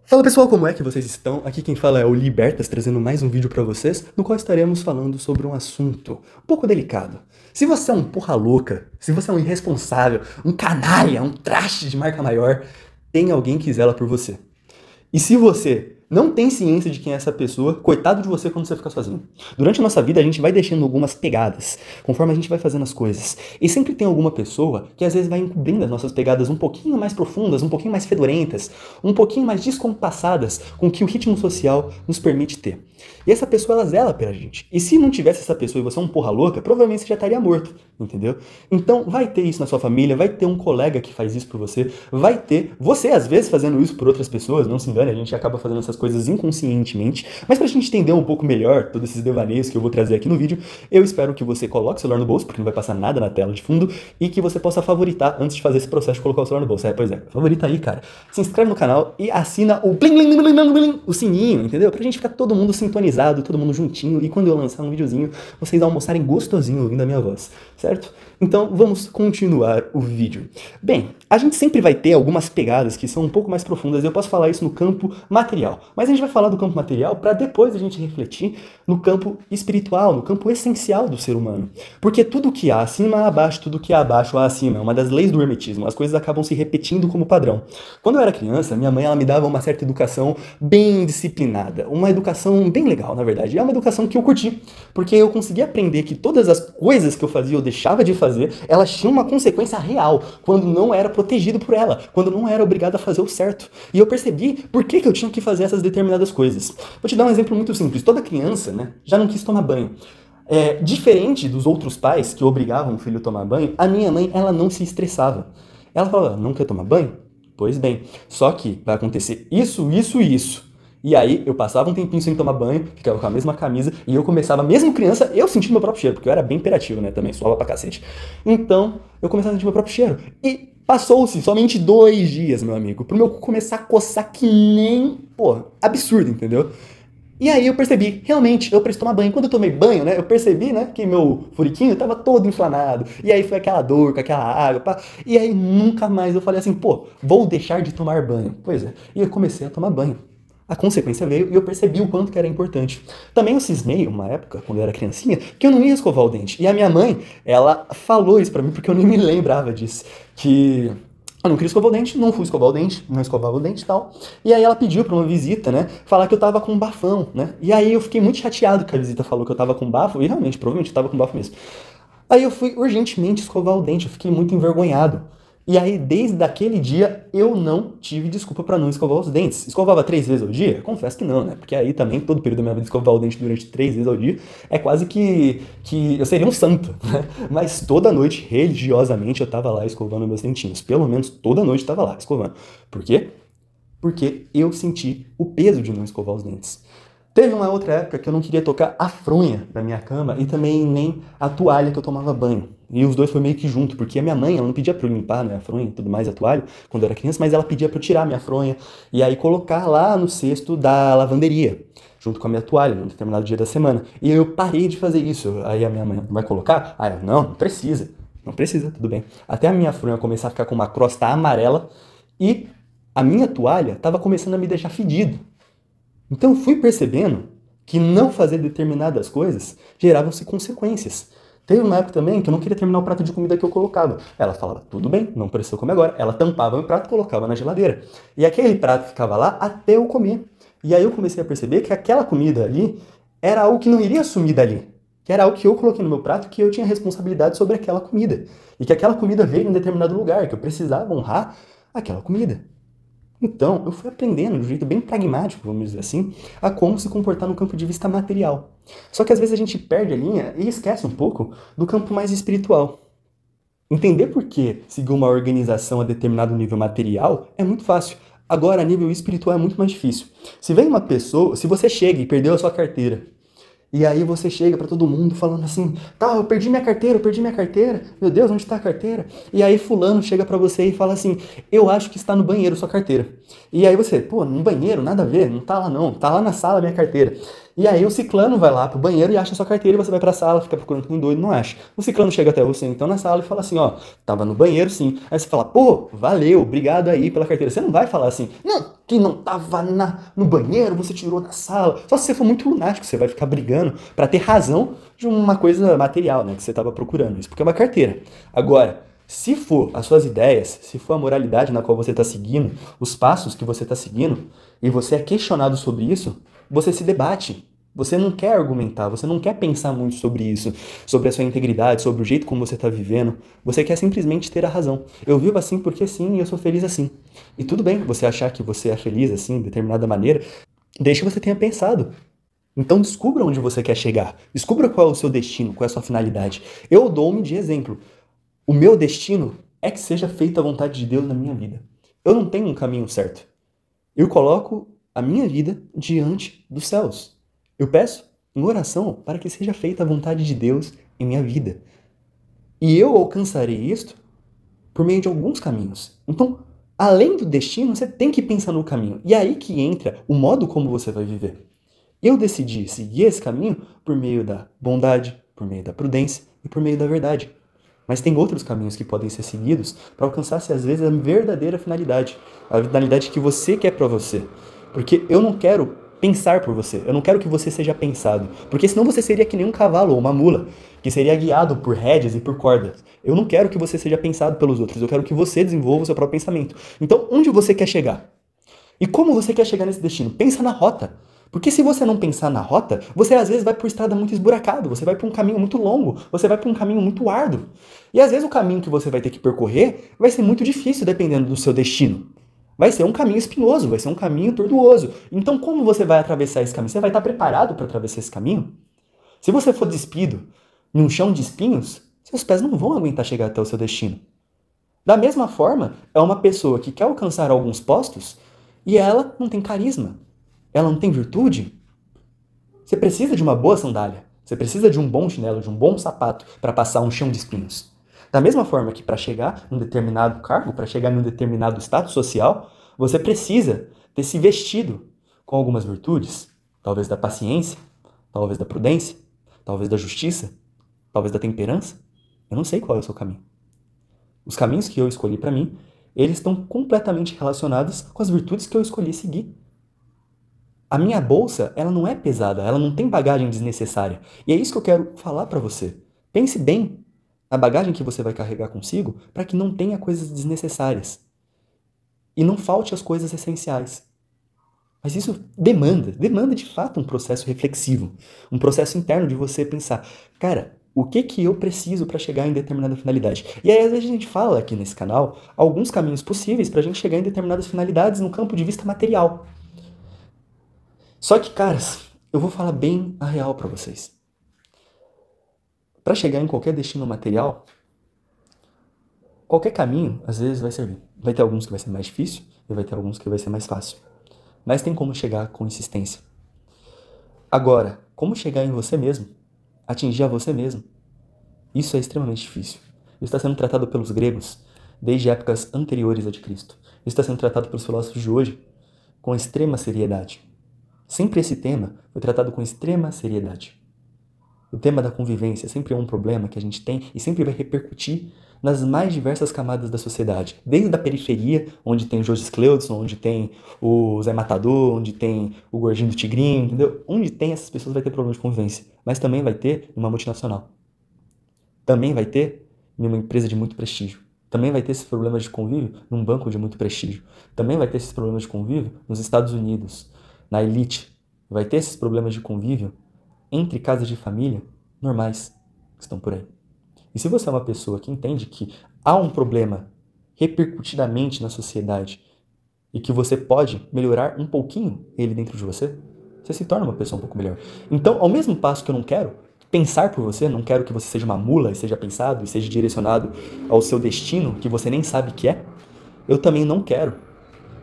Fala pessoal, como é que vocês estão? Aqui quem fala é o Libertas, trazendo mais um vídeo pra vocês, no qual estaremos falando sobre um assunto um pouco delicado. Se você é um porra louca, se você é um irresponsável, um canalha, um traste de marca maior, tem alguém que zela por você. E se você não tem ciência de quem é essa pessoa, coitado de você quando você fica sozinho. Durante a nossa vida, a gente vai deixando algumas pegadas, conforme a gente vai fazendo as coisas. E sempre tem alguma pessoa que às vezes vai encobrindo as nossas pegadas um pouquinho mais profundas, um pouquinho mais fedorentas, um pouquinho mais descompassadas com o que o ritmo social nos permite ter. E essa pessoa, ela zela pela gente. E se não tivesse essa pessoa e você é um porra louca, provavelmente você já estaria morto, entendeu? Então vai ter isso na sua família, vai ter um colega que faz isso por você, vai ter você às vezes fazendo isso por outras pessoas, não se engane, a gente acaba fazendo essas coisas inconscientemente, mas pra gente entender um pouco melhor todos esses devaneios que eu vou trazer aqui no vídeo, eu espero que você coloque o celular no bolso, porque não vai passar nada na tela de fundo, e que você possa favoritar antes de fazer esse processo de colocar o celular no bolso. Pois é, favorita aí, cara. Se inscreve no canal e assina o blim, blim, blim, blim, blim, o sininho, entendeu? Pra gente ficar todo mundo sintonizado, todo mundo juntinho, e quando eu lançar um videozinho, vocês almoçarem gostosinho ouvindo a minha voz, certo? Então vamos continuar o vídeo. Bem, a gente sempre vai ter algumas pegadas que são um pouco mais profundas, eu posso falar isso no campo material, mas a gente vai falar do campo material para depois a gente refletir no campo espiritual, no campo essencial do ser humano. Porque tudo que há acima há abaixo, tudo que há abaixo há acima, é uma das leis do hermetismo, as coisas acabam se repetindo como padrão. Quando eu era criança, minha mãe ela me dava uma certa educação bem disciplinada, uma educação bem legal, na verdade, é uma educação que eu curti, porque eu consegui aprender que todas as coisas que eu fazia ou deixava de fazer, elas tinham uma consequência real, quando não era protegido por ela, quando não era obrigado a fazer o certo. E eu percebi por que eu tinha que fazer essas determinadas coisas. Vou te dar um exemplo muito simples. Toda criança, né, já não quis tomar banho. Diferente dos outros pais que obrigavam o filho a tomar banho, a minha mãe, ela não se estressava. Ela falava, não quer tomar banho? Pois bem, só que vai acontecer isso, isso e isso. E aí eu passava um tempinho sem tomar banho, ficava com a mesma camisa, e eu começava, mesmo criança, eu sentindo meu próprio cheiro, porque eu era bem imperativo, né, também, suava pra cacete. Então, eu começava a sentir meu próprio cheiro. E passou-se somente 2 dias, meu amigo, pro meu cu começar a coçar que nem, pô, absurdo, entendeu? E aí eu percebi, realmente, eu preciso tomar banho. Quando eu tomei banho, né, eu percebi, né, que meu furiquinho tava todo inflamado. E aí foi aquela dor com aquela água, pá. E aí nunca mais eu falei assim, pô, vou deixar de tomar banho. Pois é, e eu comecei a tomar banho. A consequência veio e eu percebi o quanto que era importante. Também eu cismei, uma época, quando eu era criancinha, que eu não ia escovar o dente. E a minha mãe, ela falou isso pra mim, porque eu nem me lembrava disso. Que eu não queria escovar o dente, não fui escovar o dente, não escovava o dente e tal. E aí ela pediu pra uma visita, né, falar que eu tava com bafão, né. E aí eu fiquei muito chateado que a visita falou que eu tava com bafo, e realmente, provavelmente eu tava com bafo mesmo. Aí eu fui urgentemente escovar o dente, eu fiquei muito envergonhado. E aí, desde aquele dia, eu não tive desculpa pra não escovar os dentes. Escovava 3 vezes ao dia? Confesso que não, né? Porque aí também, todo período da minha vida, escovar o dente durante 3 vezes ao dia, é quase que eu seria um santo, né? Mas toda noite, religiosamente, eu tava lá escovando meus dentinhos. Pelo menos toda noite eu tava lá escovando. Por quê? Porque eu senti o peso de não escovar os dentes. Teve uma outra época que eu não queria tocar a fronha da minha cama e também nem a toalha que eu tomava banho. E os dois foi meio que junto, porque a minha mãe, ela não pedia pra eu limpar, né, a fronha e tudo mais, a toalha, quando eu era criança, mas ela pedia pra eu tirar a minha fronha e aí colocar lá no cesto da lavanderia, junto com a minha toalha, num determinado dia da semana. E eu parei de fazer isso. Aí a minha mãe, vai colocar? Aí eu, não precisa. Não precisa, tudo bem. Até a minha fronha começar a ficar com uma crosta amarela e a minha toalha tava começando a me deixar fedido. Então eu fui percebendo que não fazer determinadas coisas geravam-se consequências. Teve uma época também que eu não queria terminar o prato de comida que eu colocava. Ela falava, tudo bem, não precisa comer agora. Ela tampava o prato e colocava na geladeira. E aquele prato ficava lá até eu comer. E aí eu comecei a perceber que aquela comida ali era algo que não iria sumir dali. Que era algo que eu coloquei no meu prato, que eu tinha responsabilidade sobre aquela comida. E que aquela comida veio em determinado lugar, que eu precisava honrar aquela comida. Então, eu fui aprendendo, de um jeito bem pragmático, vamos dizer assim, a como se comportar no campo de vista material. Só que às vezes a gente perde a linha e esquece um pouco do campo mais espiritual. Entender por que seguir uma organização a determinado nível material é muito fácil. Agora, a nível espiritual é muito mais difícil. Se vem uma pessoa, se você chega e perdeu a sua carteira, e aí você chega pra todo mundo falando assim, tá, eu perdi minha carteira, meu Deus, onde tá a carteira? E aí fulano chega pra você e fala assim, eu acho que está no banheiro sua carteira. E aí você, pô, no banheiro, nada a ver, não tá lá não, tá lá na sala minha carteira. E aí o ciclano vai lá pro banheiro e acha a sua carteira e você vai pra sala, fica procurando com doido, não acha. O ciclano chega até você então na sala e fala assim, ó, tava no banheiro sim. Aí você fala, pô, valeu, obrigado aí pela carteira. Você não vai falar assim, não, que não tava no banheiro, você tirou da sala. Só se você for muito lunático, você vai ficar brigando pra ter razão de uma coisa material, né, que você tava procurando. Isso porque é uma carteira. Agora, se for as suas ideias, se for a moralidade na qual você está seguindo, os passos que você está seguindo, e você é questionado sobre isso, você se debate. Você não quer argumentar, você não quer pensar muito sobre isso, sobre a sua integridade, sobre o jeito como você está vivendo. Você quer simplesmente ter a razão. Eu vivo assim porque sim e eu sou feliz assim. E tudo bem você achar que você é feliz assim, de determinada maneira, desde que você tenha pensado. Então descubra onde você quer chegar. Descubra qual é o seu destino, qual é a sua finalidade. Eu dou-me de exemplo. O meu destino é que seja feita a vontade de Deus na minha vida. Eu não tenho um caminho certo. Eu coloco a minha vida diante dos céus. Eu peço em oração para que seja feita a vontade de Deus em minha vida. E eu alcançarei isto por meio de alguns caminhos. Então, além do destino, você tem que pensar no caminho. E é aí que entra o modo como você vai viver. Eu decidi seguir esse caminho por meio da bondade, por meio da prudência e por meio da verdade. Mas tem outros caminhos que podem ser seguidos para alcançar-se, às vezes, a verdadeira finalidade. A finalidade que você quer para você. Porque eu não quero pensar por você. Eu não quero que você seja pensado. Porque senão você seria que nem um cavalo ou uma mula, que seria guiado por rédeas e por cordas. Eu não quero que você seja pensado pelos outros. Eu quero que você desenvolva o seu próprio pensamento. Então, onde você quer chegar? E como você quer chegar nesse destino? Pensa na rota. Porque se você não pensar na rota, você às vezes vai por estrada muito esburacado, você vai por um caminho muito longo, você vai por um caminho muito árduo. E às vezes o caminho que você vai ter que percorrer vai ser muito difícil dependendo do seu destino. Vai ser um caminho espinhoso, vai ser um caminho tortuoso. Então como você vai atravessar esse caminho? Você vai estar preparado para atravessar esse caminho? Se você for despido em um chão de espinhos, seus pés não vão aguentar chegar até o seu destino. Da mesma forma, é uma pessoa que quer alcançar alguns postos e ela não tem carisma. Ela não tem virtude? Você precisa de uma boa sandália. Você precisa de um bom chinelo, de um bom sapato para passar um chão de espinhos. Da mesma forma que para chegar num determinado cargo, para chegar num determinado status social, você precisa ter se vestido com algumas virtudes, talvez da paciência, talvez da prudência, talvez da justiça, talvez da temperança. Eu não sei qual é o seu caminho. Os caminhos que eu escolhi para mim, eles estão completamente relacionados com as virtudes que eu escolhi seguir. A minha bolsa, ela não é pesada, ela não tem bagagem desnecessária. E é isso que eu quero falar para você. Pense bem na bagagem que você vai carregar consigo para que não tenha coisas desnecessárias. E não falte as coisas essenciais. Mas isso demanda de fato um processo reflexivo, um processo interno de você pensar, cara, o que eu preciso para chegar em determinada finalidade? E aí às vezes a gente fala aqui nesse canal alguns caminhos possíveis para a gente chegar em determinadas finalidades no campo de vista material. Só que, caras, eu vou falar bem a real pra vocês. Pra chegar em qualquer destino material, qualquer caminho, às vezes, vai servir. Vai ter alguns que vai ser mais difícil e vai ter alguns que vai ser mais fácil. Mas tem como chegar com insistência. Agora, como chegar em você mesmo? Atingir a você mesmo? Isso é extremamente difícil. Isso está sendo tratado pelos gregos desde épocas anteriores a de Cristo. Isso está sendo tratado pelos filósofos de hoje com extrema seriedade. Sempre esse tema foi tratado com extrema seriedade. O tema da convivência sempre é um problema que a gente tem e sempre vai repercutir nas mais diversas camadas da sociedade. Desde a periferia, onde tem o Joseph Cleudson, onde tem o Zé Matador, onde tem o Gordinho do Tigrinho, entendeu? Onde tem essas pessoas vai ter problema de convivência. Mas também vai ter numa multinacional. Também vai ter em uma empresa de muito prestígio. Também vai ter esses problemas de convívio num banco de muito prestígio. Também vai ter esses problemas de convívio nos Estados Unidos, na elite. Vai ter esses problemas de convívio entre casas de família normais que estão por aí. E se você é uma pessoa que entende que há um problema repercutidamente na sociedade e que você pode melhorar um pouquinho ele dentro de você, você se torna uma pessoa um pouco melhor. Então, ao mesmo passo que eu não quero pensar por você, não quero que você seja uma mula e seja pensado e seja direcionado ao seu destino que você nem sabe que é, eu também não quero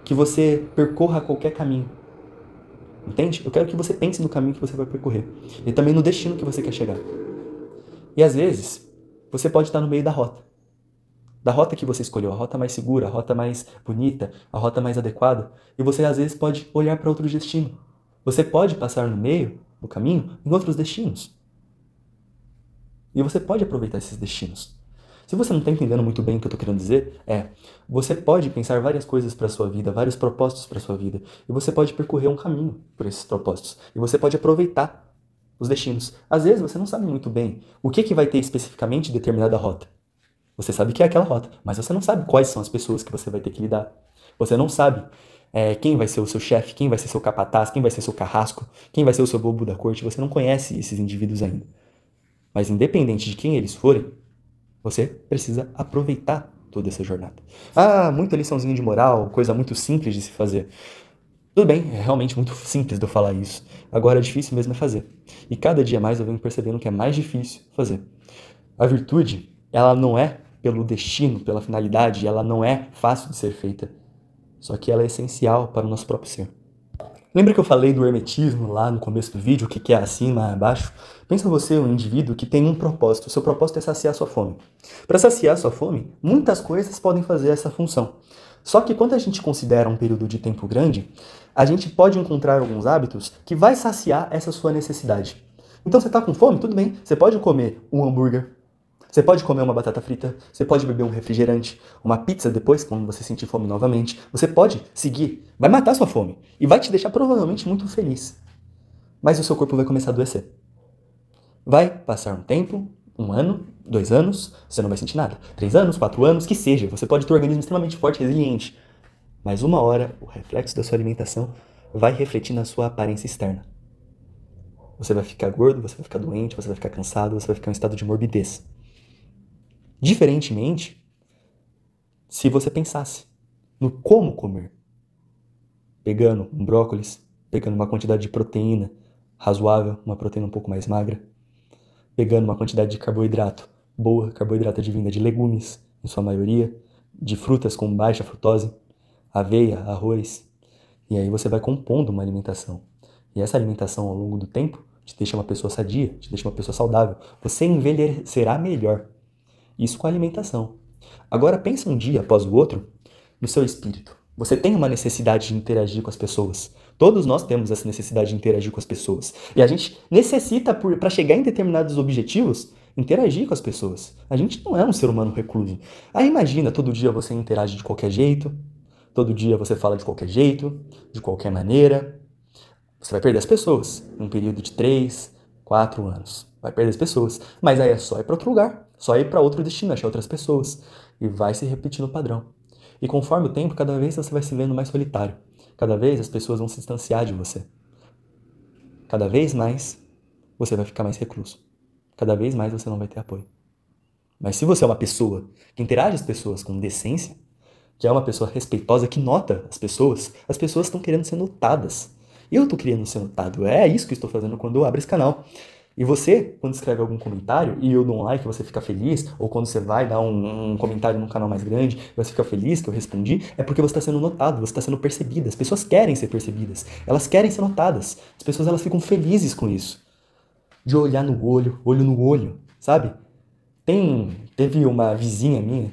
que você percorra qualquer caminho. Entende? Eu quero que você pense no caminho que você vai percorrer. E também no destino que você quer chegar. E às vezes, você pode estar no meio da rota. Da rota que você escolheu, a rota mais segura, a rota mais bonita, a rota mais adequada. E você às vezes pode olhar para outro destino. Você pode passar no meio no caminho em outros destinos. E você pode aproveitar esses destinos. Se você não está entendendo muito bem o que eu estou querendo dizer, você pode pensar várias coisas para a sua vida, vários propósitos para a sua vida, e você pode percorrer um caminho por esses propósitos, e você pode aproveitar os destinos. Às vezes você não sabe muito bem o que vai ter especificamente em determinada rota. Você sabe que é aquela rota, mas você não sabe quais são as pessoas que você vai ter que lidar. Você não sabe quem vai ser o seu chefe, quem vai ser seu capataz, quem vai ser seu carrasco, quem vai ser o seu bobo da corte. Você não conhece esses indivíduos ainda. Mas independente de quem eles forem, você precisa aproveitar toda essa jornada. Muita liçãozinha de moral, coisa muito simples de se fazer. Tudo bem, é realmente muito simples de eu falar isso. Agora, é difícil mesmo é fazer. E cada dia mais eu venho percebendo que é mais difícil fazer. A virtude, ela não é pelo destino, pela finalidade, ela não é fácil de ser feita. Só que ela é essencial para o nosso próprio ser. Lembra que eu falei do hermetismo lá no começo do vídeo, o que é acima, abaixo? Pensa você, um indivíduo que tem um propósito. O seu propósito é saciar sua fome. Para saciar sua fome, muitas coisas podem fazer essa função. Só que quando a gente considera um período de tempo grande, a gente pode encontrar alguns hábitos que vai saciar essa sua necessidade. Então você está com fome? Tudo bem. Você pode comer um hambúrguer. Você pode comer uma batata frita, você pode beber um refrigerante, uma pizza depois, quando você sentir fome novamente. Você pode seguir, vai matar sua fome e vai te deixar provavelmente muito feliz. Mas o seu corpo vai começar a adoecer. Vai passar um tempo, 1 ano, 2 anos, você não vai sentir nada. 3 anos, 4 anos, que seja. Você pode ter um organismo extremamente forte e resiliente. Mas uma hora, o reflexo da sua alimentação vai refletir na sua aparência externa. Você vai ficar gordo, você vai ficar doente, você vai ficar cansado, você vai ficar em estado de morbidez. Diferentemente, se você pensasse no como comer, pegando um brócolis, pegando uma quantidade de proteína razoável, uma proteína um pouco mais magra, pegando uma quantidade de carboidrato boa, carboidrato advinda de legumes, em sua maioria, de frutas com baixa frutose, aveia, arroz, e aí você vai compondo uma alimentação. E essa alimentação, ao longo do tempo, te deixa uma pessoa sadia, te deixa uma pessoa saudável. Você envelhecerá melhor. Isso com a alimentação. Agora pensa um dia após o outro no seu espírito. Você tem uma necessidade de interagir com as pessoas. Todos nós temos essa necessidade de interagir com as pessoas. E a gente necessita, para chegar em determinados objetivos, interagir com as pessoas. A gente não é um ser humano recluso. Aí imagina, todo dia você interage de qualquer jeito, todo dia você fala de qualquer jeito, de qualquer maneira. Você vai perder as pessoas em um período de 3, 4 anos. Vai perder as pessoas. Mas aí é só ir para outro lugar. Só ir para outro destino, achar outras pessoas. E vai se repetindo o padrão. E conforme o tempo, cada vez você vai se vendo mais solitário. Cada vez as pessoas vão se distanciar de você. Cada vez mais você vai ficar mais recluso. Cada vez mais você não vai ter apoio. Mas se você é uma pessoa que interage as pessoas com decência, que é uma pessoa respeitosa, que nota as pessoas estão querendo ser notadas. Eu estou querendo ser notado. É isso que eu estou fazendo quando eu abro esse canal. E você, quando escreve algum comentário e eu dou um like, você fica feliz, ou quando você vai dar um comentário num canal mais grande e você fica feliz que eu respondi, é porque você está sendo notado, você está sendo percebido. As pessoas querem ser percebidas, elas querem ser notadas. As pessoas elas ficam felizes com isso. De olhar no olho no olho, sabe? Teve uma vizinha minha,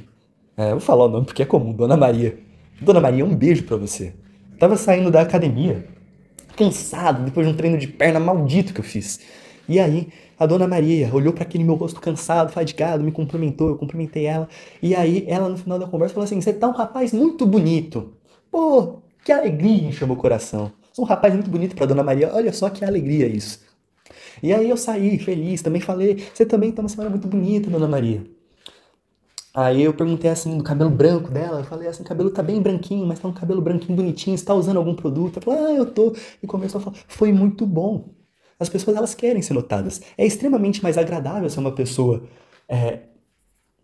eu vou falar o nome porque é comum, Dona Maria. Dona Maria, um beijo pra você. Tava saindo da academia, cansado, depois de um treino de perna maldito que eu fiz. E aí, a Dona Maria olhou para aquele meu rosto cansado, fadigado, me cumprimentou, eu cumprimentei ela. E aí, ela no final da conversa falou assim, você tá um rapaz muito bonito. Pô, que alegria encheu meu coração. Sou um rapaz muito bonito pra Dona Maria, olha só que alegria isso. E aí eu saí feliz, também falei, você também tá uma senhora muito bonita, Dona Maria. Aí eu perguntei assim, do cabelo branco dela, eu falei assim, o cabelo tá bem branquinho, mas tá um cabelo branquinho bonitinho, você tá usando algum produto? Ela falou, eu tô. E começou a falar, foi muito bom. As pessoas, elas querem ser notadas. É extremamente mais agradável ser uma pessoa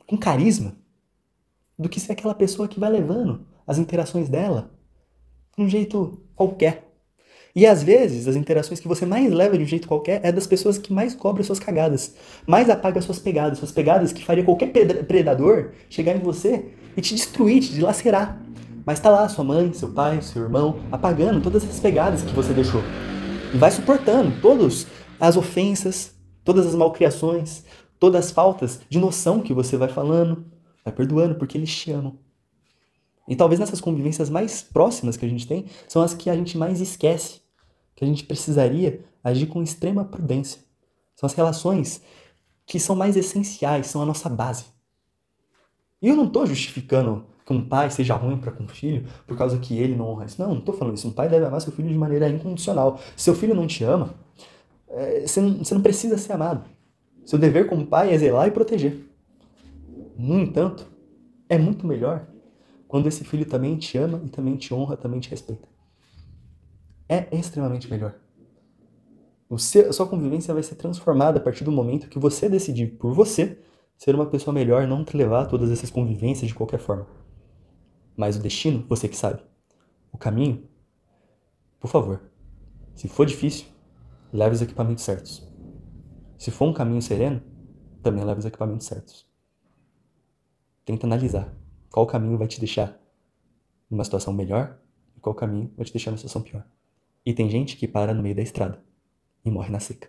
com carisma do que ser aquela pessoa que vai levando as interações dela de um jeito qualquer. E às vezes, as interações que você mais leva de um jeito qualquer é das pessoas que mais cobram suas cagadas, mais apaga suas pegadas que faria qualquer predador chegar em você e te destruir, te dilacerar. Mas tá lá sua mãe, seu pai, seu irmão, apagando todas essas pegadas que você deixou. E vai suportando todas as ofensas, todas as malcriações, todas as faltas de noção que você vai falando, vai perdoando porque eles te amam. E talvez nessas convivências mais próximas que a gente tem, são as que a gente mais esquece, que a gente precisaria agir com extrema prudência. São as relações que são mais essenciais, são a nossa base. E eu não estou justificando que um pai seja ruim para com o filho por causa que ele não honra isso. Não estou falando isso. Um pai deve amar seu filho de maneira incondicional. Se seu filho não te ama, você não precisa ser amado. Seu dever como pai é zelar e proteger. No entanto, é muito melhor quando esse filho também te ama e também te honra, também te respeita. É extremamente melhor. A sua convivência vai ser transformada a partir do momento que você decidir por você ser uma pessoa melhor, não te levar a todas essas convivências de qualquer forma. Mas o destino, você que sabe. O caminho, por favor, se for difícil, leve os equipamentos certos. Se for um caminho sereno, também leve os equipamentos certos. Tenta analisar qual caminho vai te deixar numa situação melhor e qual caminho vai te deixar numa situação pior. E tem gente que para no meio da estrada e morre na seca.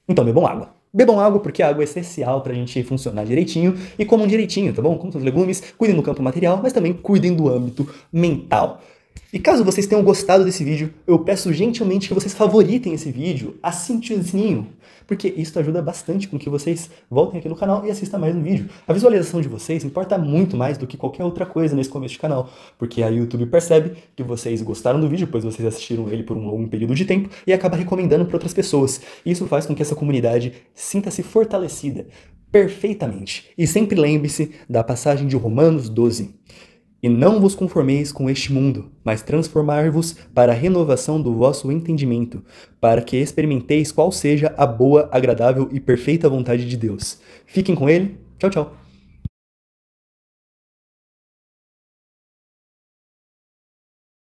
Então bebam água. Bebam água porque a água é essencial pra gente funcionar direitinho e comam direitinho, tá bom? Comam seus legumes, cuidem do campo material, mas também cuidem do âmbito mental. E caso vocês tenham gostado desse vídeo, eu peço gentilmente que vocês favoritem esse vídeo, assinem o sininho, porque isso ajuda bastante com que vocês voltem aqui no canal e assistam mais um vídeo. A visualização de vocês importa muito mais do que qualquer outra coisa nesse começo de canal, porque aí o YouTube percebe que vocês gostaram do vídeo, pois vocês assistiram ele por um longo período de tempo e acaba recomendando para outras pessoas. Isso faz com que essa comunidade sinta-se fortalecida perfeitamente. E sempre lembre-se da passagem de Romanos 12. E não vos conformeis com este mundo, mas transformar-vos para a renovação do vosso entendimento, para que experimenteis qual seja a boa, agradável e perfeita vontade de Deus. Fiquem com ele. Tchau, tchau.